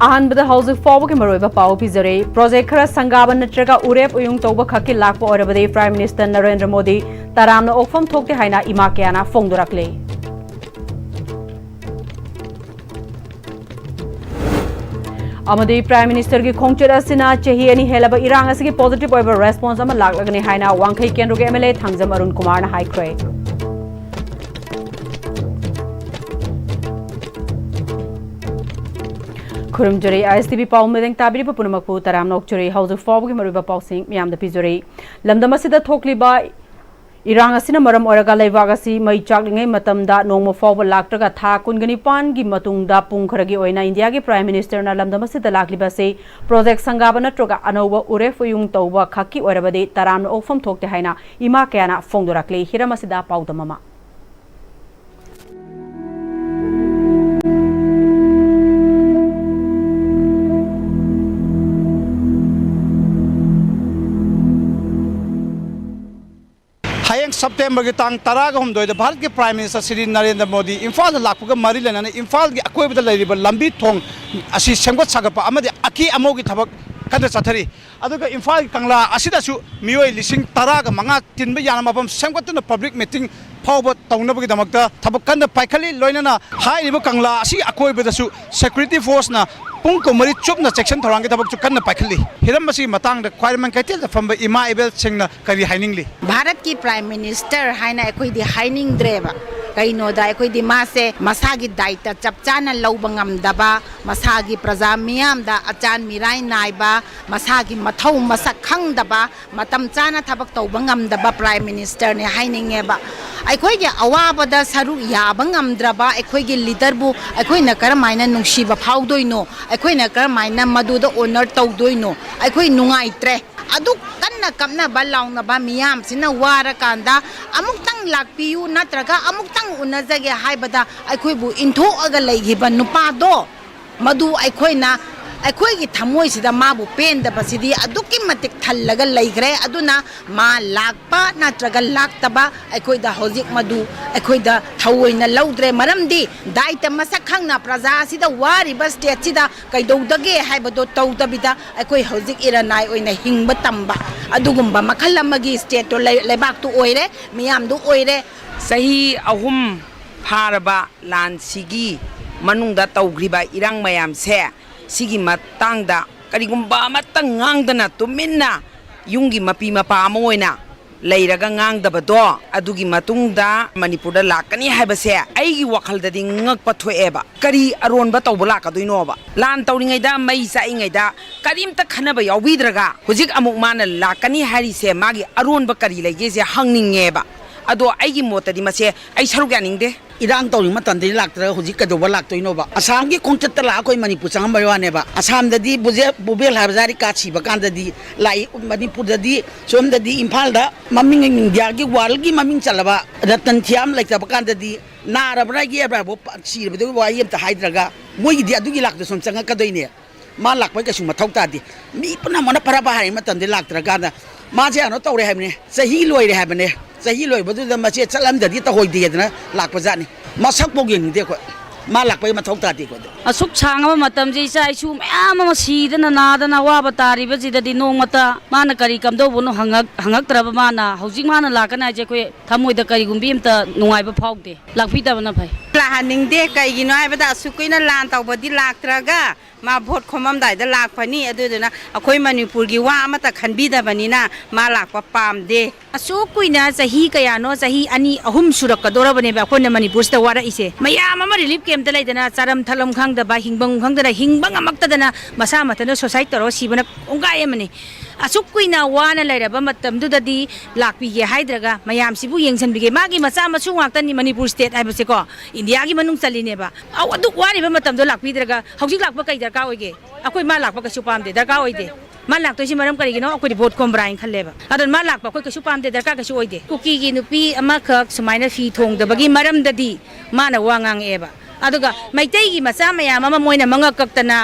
अहनबद हौजिक फाउबगी मरोइबा पाउ पिजरे प्रोजेक्ट खरा संगाबन नत्रगा उरेप उयुंग तौबा खक्की लाकपा ओरबदे प्राइम मिनिस्टर नरेंद्र मोदी तरामना ओकफम थोकते हाइना इमा क्याना फोंगदोरकले अमदी प्राइम मिनिस्टर की खोंगचर असिना चही अनि हेलबा इरांग असगी पॉजिटिव ओइबा रेस्पॉन्स अमा लागलगने हाइना वांखै केंद्र के एमएलए थांगजम अरुण कुमार ना हाइख्रे खुरुमजरी Am-Istv पाउ मेदेंग ताबिरिबा पुनमकपु तराम नोकचरी हौजिक फाउबगी मरुइबा पाउसिंग मियामदा पिजरी लमदम असिदा थोकलिबा इरांग असिना मरम ओरगा लेबाग असि मई चाकलिंगै मतमदा नोंगम फाउबा लाक्त्रगा था कुनगनिपान गी मतुंगदा पुंग खरगी ओइना इंडिया के प्राइम मिनिस्टर ना लमदम असिदा लाक्लिबा से प्रोजेक्ट संगाबा नत्रगा अनौबा उरेफ उयुंग तौबा खक्की ओरबदे तराम ओफम थोकते हाइना इमा क्याना फोंगदोरकले हिरम असिदा पाउदममा September की तांग तराग हम दोय भारत के प्राइम मिनिस्टर श्री नरेंद्र मोदी इम्फाल लाखुगा मरी लेना इम्फाल की अकोइबदा लेरिबा लंबी थोंग असि सेंगोत सागपा अमदि अकी अमोगी थबक कद चथरी अदुगा इम्फाल की कंगला असिदासु मियोय लिसिंग तराग मंगा तिनबा याना मफम सेंगोतना पब्लिक मीटिंग फाउबा तौनबगी दमकता थबक कंद पाइखली लोइनना हाइरिबा कंगला असि अकोइबदासु सिक्योरिटी फोर्स ना पुंग को मरी चुपना सेक्शन थोरांगे थबक चु कन्न पाइखली हिरम मसी मतंग ख्वाइरमन कैटेल फम इमा एबल सिंगना करी हाइनिंगली भारत की प्राइम मिनिस्टर हाइना अखोइदि हाइनिंग द्रेबा कईनोदा अखोइदि मासे मसागी दायित्व चपचाना लौबा ngamdaba मसागी प्रजा मियामदा अचान मिराई नाइबा मसागी मथौ मसक खंगदबा मतम चाना थबक तौबा ngamdaba प्राइम मिनिस्टर ने हाइनिंगेबा अखोइगे अवाबदा सरु याबा ngamद्रबा अखोइगे लीडरबु अखोइना करमाइना नुंसीबा फाउदोइनो अखोइना करमाइना मदुदा ओनर तौदोइनो अखोइ नुंगाइत्रे अदु कन्ना कमना बलाउनबा मियाम सिना वारा कांदा अमुक्तंग लाकपियु नत्रगा अमुक्तंग उनजगे हाइबदा अखोइबु इंथोअगा लैगिबा नुपादो मदु अखोइना अखोइगी थमोइसिदा माबु पेंदबसिदी अदुकी मतिक थल्लगा लैग्रे अदुना मा लाकपा नत्रगा लाक्तबा अखोइदा हौजिक मदु अखोइदा थवोइना लौद्रे मरमदी दायित्व मसक खंगना प्रजा सिदा वारिबा स्टेट सिदा कैदौदगे हाइबदो तौदबिदा अखोइ हौजिक इरानाय ओइना हिंबा तंबा अदुगुम्बा मखल अमगी स्टेट तो लेबाक तो ओइरे मियामदु ओइरे सही अहुम फारबा लानसिगी मनुंगदा तौग्रिबा इरांग मयाम से सिगी मतंगदा करिगुम्बा Matang ngang तुमिन्ना युंगी मपी Mopa अमोइना लैरगा ngang अदुगी मतुंगदा मणिपुरदा लाकनी हाइबसे आइगी वखलददि ngakpa thoeba करी अरोनबा तौबा लाकदोइनोबा लान तौरिङैदा मई चाइङैदा करिमता खनबा याउबिद्रगा हुजिक अमुक माना लाकनी हारिसे मागी अरोनबा करी लैगेसे हंगनिङेबा अदो आइगी मोतदि मसे आइ सरुक यानिंगदे इरांग तौरी मतंदि लाक्तरा हुजिक कदोबा लाक्तोइनोबा असम की खोंचत ला कोई मणिपुर चंगम बयवानेबा असम ददी बुबेल हाबजारी काछीबा कांददी लाई मणिपुर ददी सोमददी इम्फाल दा ममिंग इंडिया की वर्ल्ड की ममिंग चलबा रतन थियाम लाइतबा कांददी नारबरा गेबराबो सीरबदो वायम ता हाइद्रगा मोइदी अदुगी लाक्तो सोम चंगा कदोइने मा लाक्पै कसु मथौ तादि मी पुना मन परबा हाइ मतंदि लाक्तरा माजे अनो तौरे हाइबने सही लोइरे हाइबने सही लोइबदुदा मचे चलमददि तहोइदियदना लाक्पजानी मसक बोगिंगदे को मा लाक्पै मथौ तादि को असुक छांगबा मतम जे इसा इसु मयाम म सीदना नादना वाबा तारिबा जिददि नोंगमता माना करी कमदोबनो हंगक्त्रबा माना हौजिक माना लाकना जे कोइ थमोइदा करी गुम्बी अमता नुंगाइबा फाउदे लाक्पिदबना फै लाहानिंगदे कैगिनो हाइबदा असुकैना लान तौबदि लाक्त्रगा मा भोट खोममदाइदा लाक्पनी अदुदना अखोइ मणिपुरगी वा अमता खनबिदबनिना मा लाक्पा पामदे असुकुइना सही कयानो सही अनि अहुम सुरकदोरबनेबा अखोइना मणिपुरस्ता वारा इसे मयाम अमा रिलीफ कैम्पता लैदना चारम थलम खंगदबा हिंबंग खंगदना हिंबंग अमक्तदना मसा मतना सोसाइटी तरो सिबना ओंगाय अमने असुक कुइना वाना लैरबा मतमदुददि लाक्पिगे हाइद्रगा मयामसिबु येंसनबिगे मागी मचा मसु वाक्तनि मणिपुर स्टेट हाइबसेको इंडिया की मनुंग चलिनेबा आउ अदु वारिबा मतमदो लाक्पिद्रगा हौजिक लाक्पा कै दरका ओइगे अखोइ मा लाक्पा कसु पामदे दरका ओइदे मा लाक्तोइसि मरम करिगिनो अखोइ भोट खोमब्राइन खल्लेबा अदन मा लाक्पा कोइ कसु पामदे दरका कसु ओइदे कुकीगी नुपी अमाखक सुमाइना फी थोंगदबगी मरमददि माना वांगांग एबा अदुगा मैतैगी मचा मयाम अमा मोइना मंगकक्तना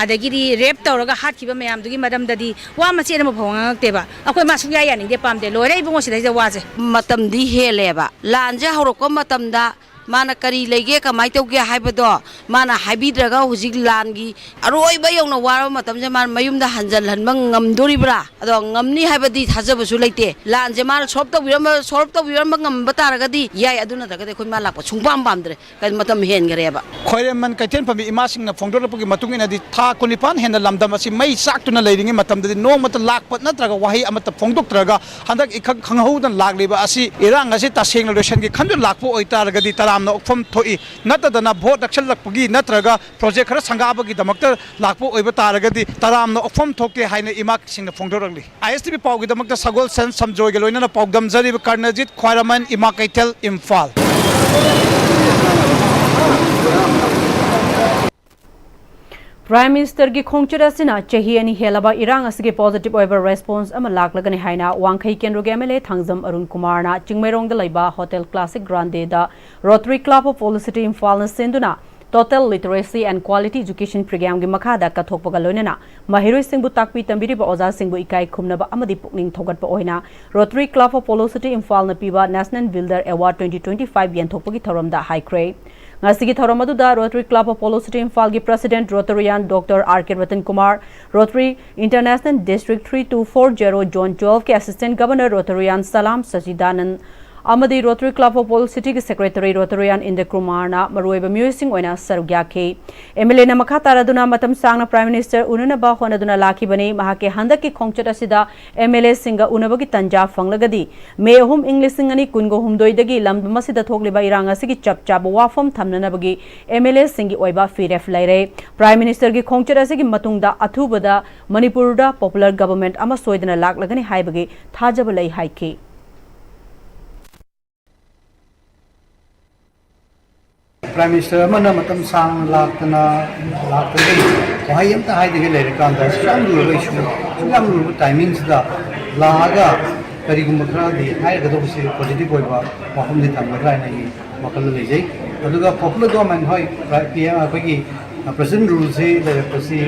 अदगिरी रेप तौरगा हातखिबा मयामदुगी मरमददि वा मचेना मफोंगांगतेबा अखोइ मा सुया यानिंगदे पामदे लोरे इबुंगो सिदैजा वाजे मतमदी हेलेबा लांजे हौरको मतमदा mana kari lege kamai tauge haibado mana haibidраga hujik langi aroiba yongna waro matamje man mayumda hanjal hanbang ngamdoribra ado ngamni haibadi thajabasu leite lanje man solve tawbiram ngamba taragadi yai aduna dagade khoi malak pa chungpam pamdre kai matam hen gareba khoire man kaiten pami imasing na phongdorapagi matung ina di tha kunipan hen lamdam asi mai saktuna leiringi matam di no mata lakpat natraga wahi amata phongdoktraga handak ikhak khanghaudan lagliba asi irang asi taseng location gi khandu lakpo oitaragadi taramna okfam thoi natadana vote action lakpagi natraga project khara sangabagi damakta lakpo oiba taragadi taramna okfam thoke haina imak singna phongdoragli ISTV pawgi damakta sagol sen samjoy ge loina pawdam jari karnajit khwairaman ima kaitel Imphal Prime Minister gi khongchara sina chahi ani helaba irang asige positive over response ama laklagani haina wangkhai kendro ge MLA thangjam Arun Kumar na chingmerong da laiba Hotel Classic Grande da Rotary Club of Policity Imphal na senduna Total Literacy and Quality Education Program gi makhada kathokpaga loinana mahiroi singbu takpi tambiri ba oza singbu ikai khumnaba amadi pukning thogatpa oina Rotary Club of Policity Imphal na piba National Builder Award 2025 yanthokpagi thoramda haikre ngasigi thoramadu da Rotary Club of Policity Imphal gi President Rotarian Dr. R.K. Ratan Kumar Rotary International District 3240 Zone 12 ke Assistant Governor Rotarian Salam Sajidanan Amadi Rotary Club of Policity ki Secretary Rotarian Inda Kumar na maruiba musing oina sarugya ke MLA na makha taraduna matam sangna Prime Minister ununa ba honaduna laki bani mahake handaki khongchat asida MLA singa unabagi tanja fanglagadi me hum English singani kungo humdoi dagi lamduma sida thogliba iranga sigi chapchab wafam thamnana bagi MLA singi oiba firef laire Prime Minister gi khongchat asigi matungda athubada Manipur da popular government ama soidana laklagani haibagi thajaba lai haike Prime Minister mana matam sang laktana wahai amta hai dege lere kanda sam lu timings da laga kari gumra di hai ga do se positive oi ba wahum di thamra nai makal le jai aduga popular government hoi PM apagi President rules le pasi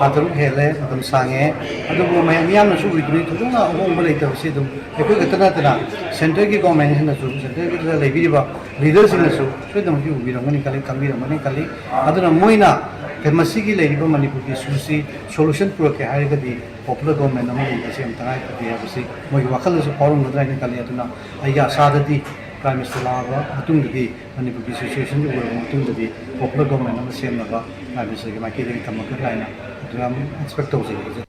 ataru hele matam sange adugo mayam na su vidri thuna ong ba leita se dum ekoi gatana tana center ki government na su center ki le bi ba leaders na su so dum ki ubi rangani kali kambi ramani kali aduna moina kemasi ki le ba Manipur ki susi solution pro ke hai ga di popular government na mai se am tanai ka dia basi moi wakal su forum na drai kali aduna aiya sadadi Prime Minister laga atung di Manipur ki situation ju ur atung di popular government na sem na Prime Minister ki maki ding tamak laina drum expect ho ji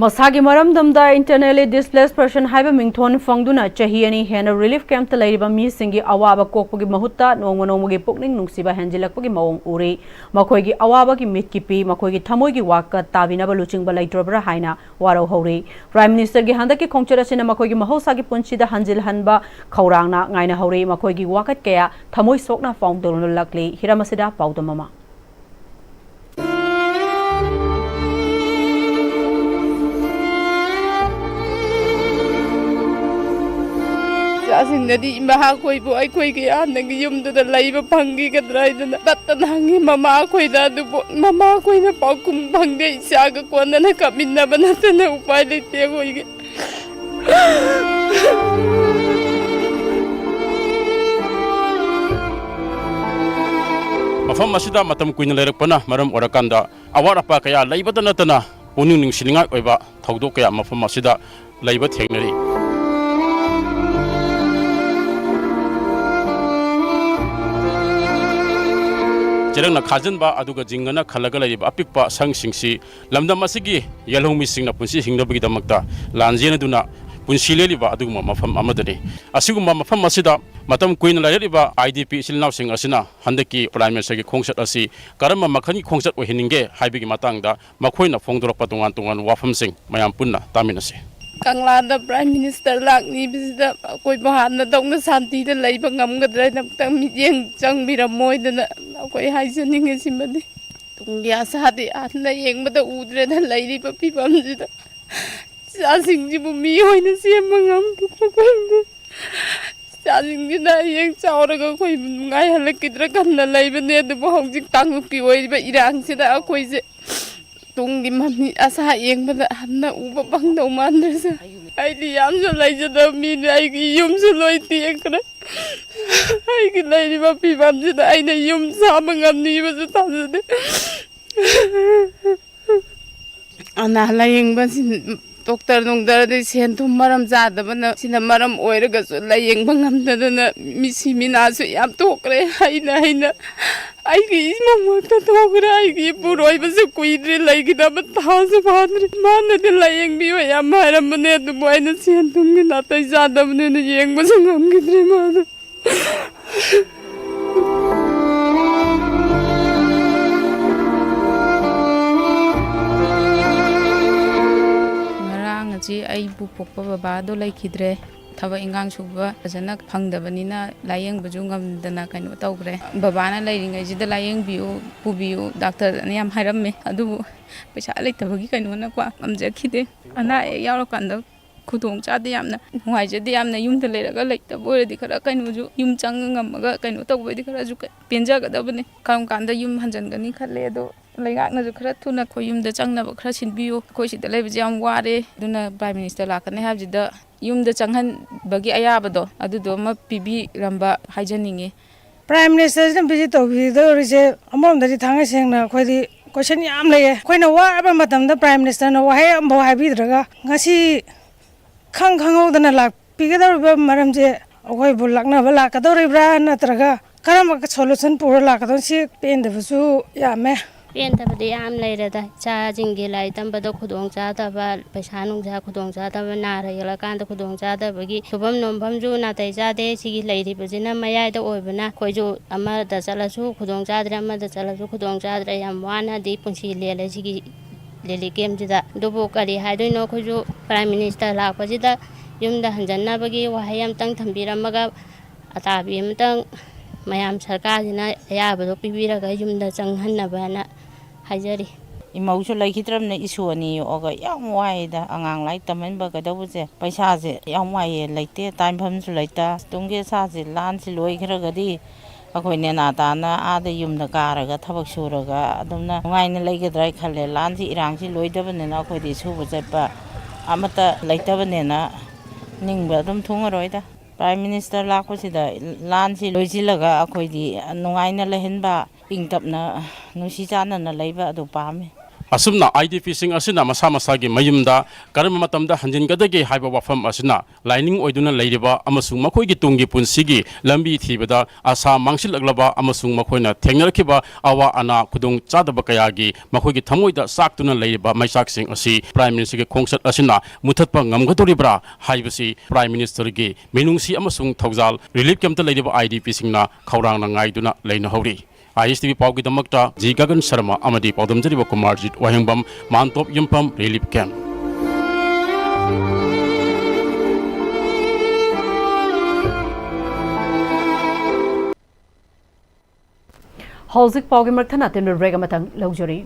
Masagi maram damda internally displaced person haiba mingthon fangduna chahi ani hena relief camp ta lairiba mi singi awaba kokpagi mahutta nongmonomogi pukning nungsiba henjilakpagi maong uri makoigi awaba ki mit ki pi makoigi thamoigi waka tabina ba luchingba laitrobra haina waro hori Prime Minister gi handa ki khongchara sina makoigi mahosa gi punchida hanjil hanba khaurangna ngaina hori makoigi wakat kaya thamoi sokna foundolno lakli hiramasida paudamama Asing maha koi bo ai koi ke anang yum da laiba phangi ka draidana tatta nangi mama koi da du mama koi na paukum phangde isa ga kona na kaminna banata na upai lete koi ge mafam masida matam kuina lerakpana maram orakanda awara pa kaya laibada natana uning ning sininga oiba thawdo kaya mafam masida laiba thengnari Jerang khajin ba aduga jingana khalaga laiba apikpa sangsingsi lamdam asigi yalhomi singna punsi hingnabagi damakta lanjena duna punsi leliba aduguma mafam amadani asiguma mafam asida matam kuina laiba IDP silnaw sing asina handaki Prime Minister gi khongsat asi karama makhani khongsat ohininge haibigi matangda makhoina phongdorpa tungan tungan wafam sing mayam punna taminase Kanglada Prime Minister lakni bisida koi bahana dongna santi da laiba ngamgadra namtang miyeng changbiramoi dana koi haisening simadi tungya sadi atna yengmada udre da lairi pa pibamjida sasing jibu mi hoina siamangam kipakoi sasing na yeng chauraga koi ngai halakidra kanna laiba ne du hojik tanguk ki oi ba irang sida koi je ꯇꯨꯡꯒꯤ ꯃꯃꯤ ꯑꯁꯥ ꯌꯦꯡꯕꯗ ꯍꯟꯅ ꯎꯕ ꯐꯪꯗꯧ ꯃꯥꯟꯗ꯭ꯔꯁꯨ ꯑꯩꯗꯤ ꯌꯥꯝꯁꯨ ꯂꯩꯖꯗꯕ ꯃꯤꯅꯤ ꯑꯩꯒꯤ ꯌꯨꯝꯁꯨ ꯂꯣꯏ ꯇꯦꯛꯈ꯭ꯔꯦ ꯑꯩꯒꯤ ꯂꯩꯔꯤꯕ ꯐꯤꯕꯝꯁꯤꯗ ꯑꯩꯅ ꯌꯨꯝ ꯁꯥꯕ ꯉꯝꯅꯤꯕꯁꯨ ꯊꯥꯖꯗꯦ ꯑꯅꯥ ꯂꯥꯌꯦꯡꯕꯁꯤ ꯗꯣꯛꯇꯔ ꯅꯨꯡꯗꯔꯗꯤ ꯁꯦꯟ ꯊꯨꯝ ꯃꯔꯝ ꯆꯥꯗꯕꯅ ꯁꯤꯅ ꯃꯔꯝ ꯑꯣꯏꯔꯒꯁꯨ ꯂꯥꯌꯦꯡꯕ ꯉꯝꯗꯗꯅ ꯃꯤꯁꯤ ꯃꯤꯅꯥꯁꯨ ꯌꯥꯝ ꯊꯣꯛꯈ꯭ꯔꯦ ꯍꯩꯅ ꯑꯩꯒꯤ ꯏꯃꯨꯡꯃꯛꯇ ꯊꯣꯛꯈ꯭ꯔꯦ ꯑꯩꯒꯤ ꯏꯄꯨꯔꯣꯏꯕꯁꯨ ꯀꯨꯏꯗ꯭ꯔꯤ ꯂꯩꯒꯗꯕ ꯊꯥꯁꯨ ꯐꯥꯗ꯭ꯔꯤ ꯃꯥꯅꯗꯤ ꯂꯥꯌꯦꯡꯕꯤꯌꯨ ꯌꯥꯝ ꯍꯥꯏꯔꯝꯕꯅꯦ ꯑꯗꯨꯕꯨ ꯑꯩꯅ ꯁꯦꯟ ꯊꯨꯝꯒꯤ ꯅꯥꯇꯩ ꯆꯥꯗꯕꯅꯤꯅ ꯌꯦꯡꯕꯁꯨ ꯉꯝꯈꯤꯗ꯭ꯔꯦ ꯃꯥꯗꯣ ꯉꯁꯤ ꯑꯩꯕꯨ ꯄꯣꯛꯄ ꯕꯕꯥꯗꯣ ꯂꯩꯈꯤꯗ꯭ꯔꯦ ꯊꯕꯛ ꯏꯟꯈꯥꯡ ꯁꯨꯕ ꯐꯖꯅ ꯐꯪꯗꯕꯅꯤ나 ꯂꯥꯌꯦꯡꯕꯁꯨ ꯉꯝꯗꯅ ꯀꯩꯅꯣ ꯇꯧꯈ꯭ರೆ ꯕꯕꯥꯅ ꯂꯩꯔꯤꯉꯩꯁꯤꯗ ꯂꯥꯌꯦꯡꯕꯤꯌꯨ ꯄꯨꯕꯤꯌꯨ ꯗꯥꯛꯇꯔꯅ ꯌꯥꯝ ꯍꯥꯏꯔꯝꯃꯦ ꯑꯗꯨꯕꯨ ꯄꯩꯁꯥ ꯂꯩꯇꯕꯒꯤ ꯀꯩꯅꯣꯅꯀꯣ ꯉꯝꯖꯈꯤꯗꯦ ꯑꯅꯥ ꯑꯌꯦꯛ ꯌꯥꯎꯔꯀꯥꯟꯗ ꯈꯨꯗꯣꯡ ꯆꯥꯗꯦ ꯌꯥꯝꯅ ꯅꯨꯡꯉꯥꯏꯖꯗꯦ ꯌꯥꯝꯅ ꯌꯨꯝꯗ ꯂꯩꯔꯒ ꯂꯩꯇꯕ ꯑꯣꯏꯔꯗꯤ ꯈꯔ ꯀꯩꯅꯣꯁꯨ ꯌꯨꯝ ꯆꯪꯉ ꯉꯝꯃꯒ ꯀꯩꯅꯣ ꯇꯧꯕꯗꯤ ꯈꯔꯁꯨ ꯄꯦꯟꯖꯒꯗꯕꯅꯤ ꯀꯔꯝ ꯀꯥꯟꯗ ꯌꯨꯝ ꯍꯟꯖꯟꯒꯅꯤ ꯈꯜꯂꯦ ꯑꯗꯣ ꯂꯩꯉꯥꯛꯅꯁꯨ ꯈꯔ ꯊꯨꯅ ꯑꯩꯈꯣꯏ ꯌꯨꯝꯗ ꯆꯪꯅꯕ ꯈꯔ ꯁꯤꯟꯕꯤꯌꯨ ꯑꯩꯈꯣꯏ ꯁꯤꯗ ꯂꯩꯕꯁꯦ ꯌꯥꯝ ꯋꯥꯔꯦ ꯑꯗꯨꯅ ꯄ꯭ꯔꯥꯏꯝ ꯃꯤꯅꯤꯁꯇꯔ ꯂꯥꯛꯀꯅꯤ ꯍꯥꯏꯕꯁꯤꯗ ꯌꯨꯝꯗ ꯆꯪꯍꯟꯕꯒꯤ ꯑꯌꯥꯕꯗꯣ ꯑꯗꯨꯗꯣ ꯑꯃ ꯄꯤꯕꯤꯔꯝꯕ ꯍꯥꯏꯖꯅꯤꯡꯉꯤ ꯄ꯭ꯔꯥꯏꯝ ꯃꯤꯅꯤꯁꯇꯔꯁꯤꯅ ꯚꯤꯖꯤꯠ ꯇꯧꯕꯤꯗꯧꯔꯤꯁꯦ ꯑꯃꯔꯣꯝꯗꯗꯤ ꯊꯥꯡꯉꯩ ꯁꯦꯡꯅ ꯑꯩꯈꯣꯏꯗꯤ ꯀꯣꯏꯁꯟ ꯌꯥꯝ ꯂꯩꯌꯦ ꯑꯩꯈꯣꯏꯅ ꯋꯥꯔꯕ ꯃꯇꯝꯗ ꯄ꯭ꯔꯥꯏꯝ ꯃꯤꯅꯤꯁꯇꯔꯅ ꯋꯥꯍꯩ ꯑꯃꯐꯥꯎ ꯍꯥꯏꯕꯤꯗ꯭ꯔꯒ ꯉꯁꯤ ꯈꯪꯍꯧꯗꯅ ꯂꯥꯛꯄꯤꯒꯗꯧꯔꯤꯕ ꯃꯔꯝꯁꯦ ꯑꯩꯈꯣꯏꯕꯨ ꯂꯥꯛꯅꯕ ꯂꯥꯛꯀꯗꯧꯔꯤꯕ꯭ꯔꯥ ꯅꯠꯇ꯭ꯔꯒ ꯀꯔꯝꯕ ꯁꯣꯂꯨꯁꯟ ꯄꯨꯔ ꯂꯥꯛꯀꯗꯧꯔꯤ ꯁꯤ ꯄꯦꯟꯗꯕꯁꯨ ꯌꯥꯝꯃꯦ ꯄꯦꯟꯗꯕꯗꯤ ꯌꯥꯝ ꯂꯩꯔꯦꯗ ꯏꯆꯥꯁꯤꯡꯒꯤ ꯂꯥꯏꯔꯤꯛ ꯇꯝꯕꯗ ꯈꯨꯗꯣꯡ ꯆꯥꯗꯕ ꯄꯩꯁꯥ ꯅꯨꯡꯁꯥ ꯈꯨꯗꯣꯡ ꯆꯥꯗꯕ ꯅꯥꯔ ꯌꯦꯛꯂꯀꯥꯟꯗ ꯈꯨꯗꯣꯡ ꯆꯥꯗꯕꯒꯤ ꯁꯨꯐꯝ ꯅꯣꯝꯐꯝꯁꯨ ꯅꯥꯇꯩ ꯆꯥꯗꯦ ꯁꯤꯒꯤ ꯂꯩꯔꯤꯕꯁꯤꯅ ꯃꯌꯥꯏꯗ ꯑꯣꯏꯕꯅ ꯑꯩꯈꯣꯏꯁꯨ ꯑꯃꯗ ꯆꯠꯂꯁꯨ ꯈꯨꯗꯣꯡ ꯆꯥꯗ꯭ꯔꯦ ꯑꯃꯗ ꯆꯠꯂꯁꯨ ꯈꯨꯗꯣꯡ ꯆꯥꯗ꯭ꯔꯦ ꯌꯥꯝ ꯋꯥꯅꯗꯤ ꯄꯨꯟꯁꯤ ꯂꯦꯜꯂꯦ ꯁꯤꯒꯤ ꯂꯤꯂꯤ ꯀꯦꯝꯁꯤꯗ ꯑꯗꯨꯕꯨ ꯀꯔꯤ ꯍꯥꯏꯗꯣꯏꯅꯣ ꯑꯩꯈꯣꯏꯁꯨ ꯄ꯭ꯔꯥꯏꯝ ꯃꯤꯅꯤꯁꯇꯔ ꯂꯥꯛꯄꯁꯤꯗ ꯌꯨꯝꯗ ꯍꯟꯖꯟꯅꯕꯒꯤ ꯋꯥꯍꯩ ꯑꯃꯇꯪ ꯊꯝꯕꯤꯔꯝꯃꯒ ꯑꯇꯥꯕꯤ ꯑꯃꯇꯪ ꯃꯌꯥꯝ ꯁꯔꯀꯥꯔꯁꯤꯅ ꯑꯌꯥꯕꯗꯣ ꯄꯤꯕꯤꯔꯒ ꯌꯨꯝꯗ ꯆꯪꯍꯟꯅꯕꯅ ꯍꯥꯏꯖꯔꯤ ꯏꯃꯧꯁꯨ ꯂꯩꯈꯤꯗ꯭ꯔꯕꯅ ꯏꯁꯨ ꯑꯅꯤ ꯌꯣꯛꯑꯒ ꯌꯥꯝ ꯋꯥꯏꯗ ꯑꯉꯥꯡ ꯂꯥꯏꯔꯤꯛ ꯇꯝꯍꯟꯕ ꯀꯩꯗꯧꯕꯁꯦ ꯄꯩꯁꯥꯁꯦ ꯌꯥꯝ ꯋꯥꯏꯑꯦ ꯂꯩꯇꯦ ꯇꯥꯟꯐꯝꯁꯨ ꯂꯩꯇ ꯇꯨꯡꯒꯤ ꯑꯁꯥꯁꯦ ꯂꯥꯟꯁꯤ ꯂꯣꯏꯈ꯭ꯔꯒꯗꯤ ꯑꯩꯈꯣꯏ ꯅꯦꯅꯥ ꯇꯥꯅ ꯑꯥꯗ ꯌꯨꯝꯗ ꯀꯥꯔꯒ ꯊꯕꯛ ꯁꯨꯔꯒ ꯑꯗꯨꯝꯅ ꯅꯨꯡꯉꯥꯏꯅ ꯂꯩꯒꯗ꯭ꯔꯥ ꯈꯜꯂꯦ ꯂꯥꯟꯁꯤ ꯏꯔꯥꯡꯁꯤ ꯂꯣꯏꯗꯕꯅꯤꯅ ꯑꯩꯈꯣꯏꯗꯤ ꯁꯨꯕ ꯆꯠꯄ ꯑꯃꯠꯇ ꯂꯩꯇꯕꯅꯤꯅ ꯅꯤꯡꯕ ꯑꯗꯨꯝ ꯊꯨꯡꯉꯔꯣꯏꯗ ꯄ꯭ꯔꯥꯏꯝ ꯃꯤꯅꯤꯁꯇꯔ ꯂꯥꯛꯄꯁꯤꯗ ꯂꯥꯟꯁꯤ ꯂꯣꯏꯁꯤꯜꯂꯒ ꯑꯩꯈꯣꯏꯗꯤ ꯅꯨꯡꯉꯥꯏꯅ ꯂꯩꯍꯟꯕ ꯏꯪ ꯇꯞꯅ ꯅꯨꯡꯁꯤ ꯆꯥꯟꯅꯅ ꯂꯩꯕ ꯑꯗꯨ ꯄꯥꯝꯃꯤ ꯑꯁꯨꯝꯅ IDPꯁꯤꯡ ꯑꯁꯤꯅ ꯃꯁꯥ ꯃꯁꯥꯒꯤ ꯃꯌꯨꯝꯗ ꯀꯔꯝꯕ ꯃꯇꯝꯗ ꯍꯟꯖꯤꯟꯒꯗꯒꯦ ꯍꯥꯏꯕ ꯋꯥꯐꯝ ꯑꯁꯤꯅ ꯂꯥꯏꯅꯤꯡ ꯑꯣꯏꯗꯨꯅ ꯂꯩꯔꯤꯕ ꯑꯃꯁꯨꯡ ꯃꯈꯣꯏꯒꯤ ꯇꯨꯡꯒꯤ ꯄꯨꯟꯁꯤꯒꯤ ꯂꯝꯕꯤ ꯊꯤꯕꯗ ꯑꯁꯥ ꯃꯥꯡꯁꯤꯜꯂꯛꯂꯕ ꯑꯃꯁꯨꯡ ꯃꯈꯣꯏꯅ ꯊꯦꯡꯅꯔꯛꯈꯤꯕ ꯑꯋꯥ ꯑꯅꯥ ꯈꯨꯗꯣꯡ ꯆꯥꯗꯕ ꯀꯌꯥꯒꯤ ꯃꯈꯣꯏꯒꯤ ꯊꯃꯣꯏꯗ ꯆꯥꯛꯇꯨꯅ ꯂꯩꯔꯤꯕ ꯃꯩꯆꯥꯛꯁꯤꯡ ꯑꯁꯤ ꯄ꯭ꯔꯥꯏꯝ ꯃꯤꯅꯤꯁꯇꯔꯒꯤ ꯈꯣꯡꯆꯠ ꯑꯁꯤꯅ ꯃꯨꯊꯠꯄ ꯉꯝꯒꯗꯧꯔꯤꯕ꯭ꯔꯥ ꯍꯥꯏꯕꯁꯤ ꯄ꯭ꯔꯥꯏꯝ ꯃꯤꯅꯤꯁꯇꯔꯒꯤ ꯃꯤꯅꯨꯡꯁꯤ ꯑꯃꯁꯨꯡ ꯊꯧꯖꯥꯜ ꯔꯤꯂꯤꯐ ꯀꯦꯝꯞꯇ ꯂꯩꯔꯤꯕ IDPꯁꯤꯡꯅ ꯈꯧꯔꯥꯡꯅ ꯉꯥꯏꯗꯨꯅ ꯂꯩꯅꯍꯧꯔꯤ Am-Istv ꯄꯥꯎꯒꯤꯗꯃꯛꯇ G Gagan Sharma ꯑꯃꯗꯤ ꯄꯥꯎꯗꯝꯖꯔꯤꯕ ꯀꯨꯃꯥꯔꯖꯤꯠ ꯋꯥꯍꯦꯡꯕꯝ ꯃꯥꯟꯇꯣꯞ ꯌꯨꯝꯐꯝ ꯔꯤꯂꯤꯐ ꯀꯦꯝꯞ ꯍꯧꯖꯤꯛ ꯄꯥꯎꯒꯤ ꯃꯔꯛꯊꯅ ꯇꯦꯟꯗꯔ ꯕ꯭ꯔꯦꯛ ꯑꯃꯇꯪ ꯂꯧꯖꯔꯤ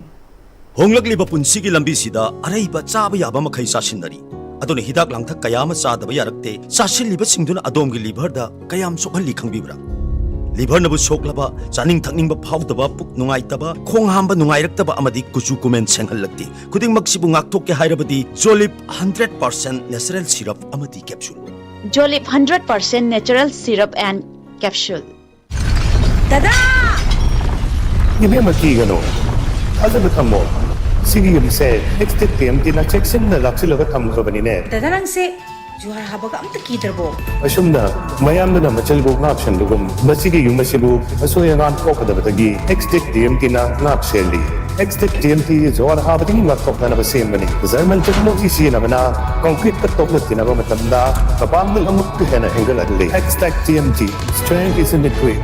ꯍꯣꯡꯂꯛꯂꯤꯕ ꯄꯨꯟꯁꯤꯒꯤ ꯂꯝꯕꯤꯁꯤꯗ ꯑꯔꯩꯕ ꯆꯥꯕ ꯌꯥꯕ ꯃꯈꯩ ꯆꯥꯁꯤꯟꯅꯔꯤ ꯑꯗꯨꯅ ꯍꯤꯗꯥꯛ ꯂꯥꯡꯊꯛ ꯀꯌꯥ ꯑꯃ ꯆꯥꯗꯕ ꯌꯥꯔꯛꯇꯦ ꯆꯥꯁꯤꯜꯂꯤꯕꯁꯤꯡꯗꯨꯅ ꯑꯗꯣꯝꯒꯤ ꯂꯤꯚꯔꯗ ꯀꯌꯥꯝ ꯁꯣꯛꯍꯜꯂꯤ ꯈꯪꯕꯤꯕ꯭ꯔꯥ ꯂꯤꯚꯔꯅꯕꯨ ꯁꯣꯛꯂꯕ ꯆꯥꯅꯤꯡ ꯊꯛꯅꯤꯡꯕ ꯐꯥꯎꯗꯕ ꯄꯨꯛ ꯅꯨꯡꯉꯥꯏꯇꯕ ꯈꯣꯡ ꯍꯥꯝꯕ ꯅꯨꯡꯉꯥꯏꯔꯛꯇꯕ ꯑꯃꯗꯤ ꯀꯨꯆꯨ ꯀꯨꯃꯦꯟ ꯁꯦꯡꯍꯜꯂꯛꯇꯦ ꯈꯨꯗꯤꯡꯃꯛꯁꯤꯕꯨ ꯉꯥꯛꯊꯣꯛꯀꯦ ꯍꯥꯏꯔꯕꯗꯤ ꯖꯣꯂꯤꯞ 100% ꯅꯦꯆꯔꯦꯜ ꯁꯤꯔꯞ ꯑꯃꯗꯤ ꯀꯦꯞꯁꯨꯜ ꯖꯣꯂꯤꯞ 100% ꯅꯦꯆꯔꯦꯜ ꯁꯤꯔꯞ ꯑꯦꯟ ꯀꯦꯞꯁꯨꯜ ꯗꯗꯥ 이메마 끼가노 아자부 탐모 시기 금세 엑스트 TMT나 첵신나 락실러가 탐그러버니네 다다 낭세 주하라 하버가 아무도 끼들보 ꯑꯁꯨꯝꯅ ꯃꯌꯥꯝꯗꯨꯅ ꯃꯆꯜꯕꯨ ꯉꯥꯛꯁꯟꯕꯒꯨꯝ ꯃꯁꯤꯒꯤ ꯌꯨꯝ ꯑꯁꯤꯕꯨ ꯑꯁꯣꯏ ꯑꯉꯥꯝ ꯊꯣꯛꯀꯗꯕꯗꯒꯤ ꯍꯦꯛꯁꯇꯦꯛ TMTꯅ ꯉꯥꯛ ꯁꯦꯜꯂꯤ ꯍꯦꯛꯁꯇꯦꯛ TMT ꯖꯣꯍꯔ ꯍꯥꯕꯗꯒꯤ ꯉꯥꯛꯊꯣꯛꯅꯅꯕ ꯁꯦꯝꯕꯅꯤ ꯖꯔꯃꯟ ꯇꯦꯛꯅꯣꯂꯣꯖꯤ ꯁꯤꯖꯤꯟꯅꯕꯅ ꯀꯪꯀ꯭ꯔꯤꯠꯀ ꯇꯣꯞꯅ ꯇꯤꯟꯅꯕ ꯃꯇꯝꯗ ꯃꯄꯥꯡꯒꯜ ꯑꯃꯨꯛꯀ ꯍꯦꯟꯅ ꯍꯦꯟꯒꯠꯍꯜꯂꯤ ꯍꯦꯛꯁꯇꯦꯛ TMT strength is in the grip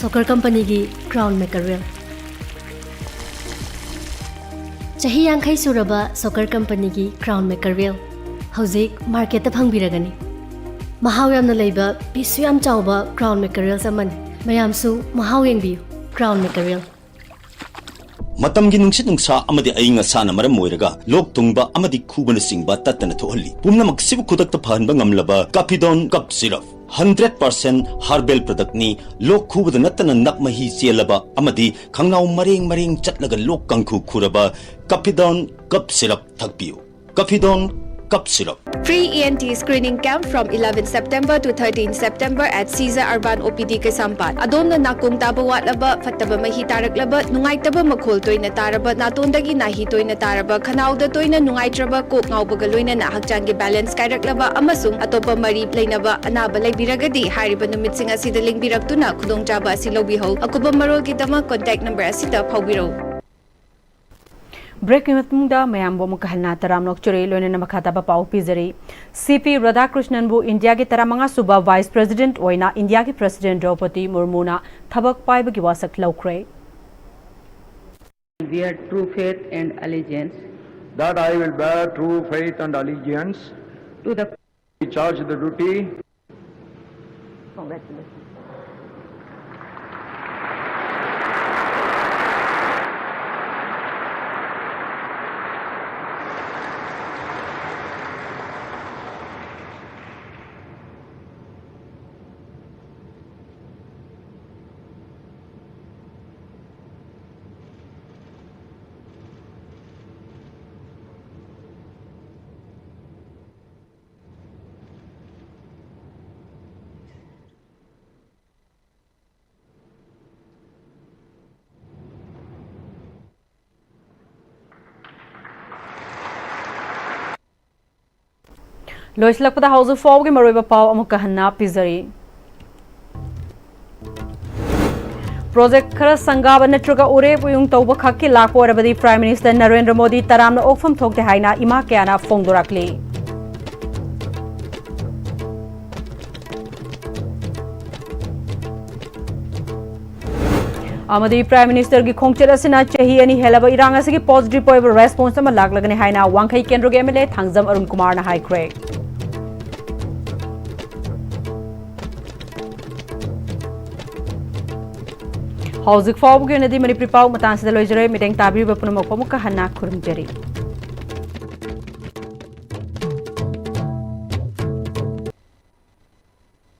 Soccer company gi crown maker wheel chahi yankhai suraba soccer company gi crown maker wheel hauzik market ta phangbiragani mahaw yamna leiba pisu yam chawba crown maker wheel samani mayam su mahaw yengbi crown maker wheel matamgi nungsit nungsa amadi ainga sana maram moiraga lok tungba amadi khubana singba tatana thohalli pumnamak sibu khudak ta phanba ngamlaba kapidon cup syrup 100% harbel product ni lok khubada natana nakmahi chelaba amadi khangnaw mareng chatlaga lok kangkhu khuraba Cafidon cup syrup thakpiu. Cafidon cup syrup. Free ENT screening camp from 11 September to 13 September at Caesar Urban OPD Kesampat. Adom na nakung taba watlaba, fataba mahi taraklaba, nungay taba makhol toy na taraba, natondagi nahi toy na taraba, kanaw da toy na nungay traba, kok ngaw bagaloy na nahagjangi balance karaklaba, amasung atopa marip lay naba, anabalay biragadi, hariba numit singa sidaling biragtuna, kudong jaba asilaw biho, akuba marol kitama, contact number asita, paubiro. Breaking matungda mayam bo mukahna taram nok churi loine na makata ba pau pizari CP Radhakrishnan bu India ki taramanga suba Vice President oina India ki President Draupadi Murmu na thabak pai ba ki wasak laukre. Bear true faith and allegiance. That I will bear true faith and allegiance to the charge the duty. Congratulations. Loislakpada House of Fob ki maroiba pau amukahanna pizari. Project khara sangaba natraga ure puyung tawba khakki lakpo arabadi Prime Minister Narendra Modi taramna okfam thokte haina ima kyana fongdorakli. Amadi Prime Minister ki khongchela sina chahi ani helaba iranga se ki positive poiba response ma laglagani haina wangkhai kendro ge MLA Thangjam Arun Kumar na high crack. Housing Fob ki nadi Manipuri pau matan se loijare miteng tabri ba punama ko muka hanna khurum jari.